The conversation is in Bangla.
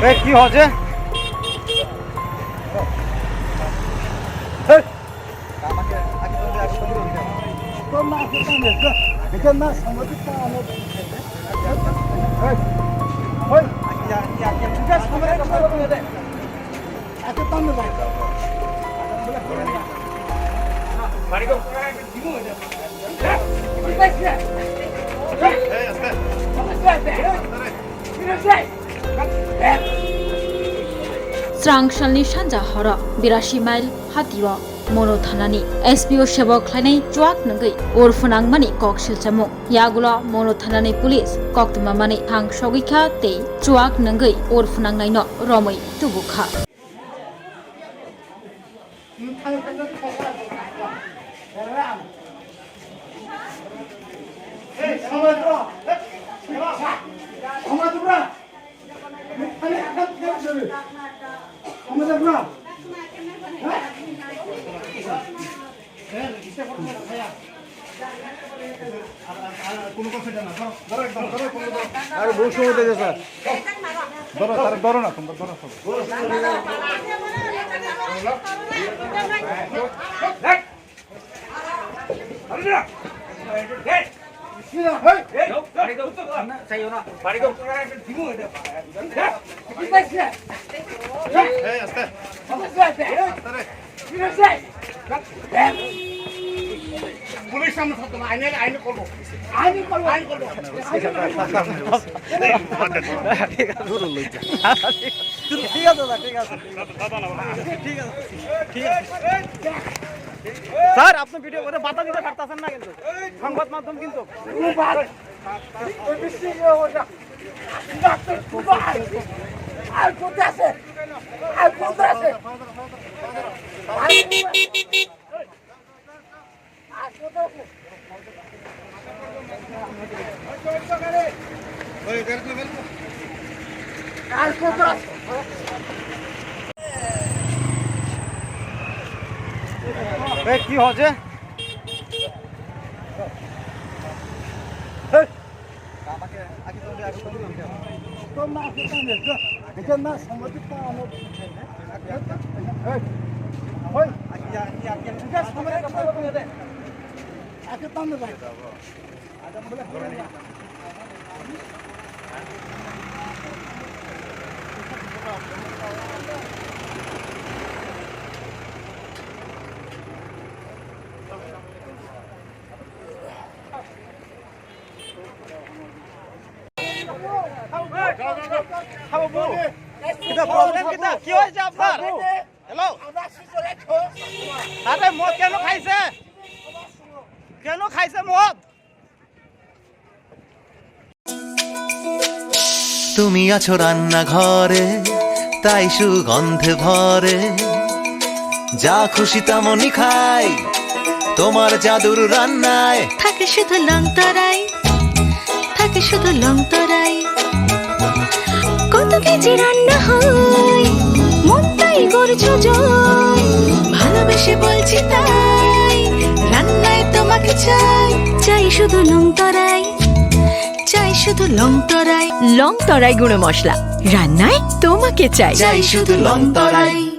কি হচ্ছে? स्रांगशालनि सानजाहर 82 माइल हातियाव मनो थानानि एसपीओ सेबक खालायनाय चुवाक नंगै अरफुनांमानि कक सिलचामु यागुला मनो थानानि पुलिस कक्तमामानि हां सगैखा ते चुवाक नंगै अरफुनांनायनो रमै तुबुखा আরে বহু সময় দিয়েছে স্যার ধরো তার ধরো না তোমরা ধরো পুলিশ সামনে থাকতো না আইনে আইনে করবো আইনে করবো আইন করবো ঠিক আছে স্যার ঠিক আছে ঠিক আছে ঠিক আছে স্যার আপনি ভিডিও করে বাধা দিতে পারতেছেন না কিন্তু সংবাদ মাধ্যম কিন্তু আর কোথায় আছে আর কোথায় আছে কি হচ্ছে? কি হয়েছে আপনার? হ্যালো আরে মদ কেন খাইছে? কেন খাইছে মদ? তুমি আছো রান্নাঘরে তাই সুগন্ধে ভরে যা খুশি তেমনই খাই তোমার জাদুর রান্নায় থাকে শুধু লং তরাই থাকে শুধু লং তরাই কত কেজি রান্না হয় মন তাই করছো জয় ভালোবেসে বলছি তাই রান্নায় তোমাকে চাই চাই শুধু লং তরাই চাই শুধু লং তরাই গুঁড়ো মশলা রান্নায় তোমাকে চাই চাই শুধু লং তরাই।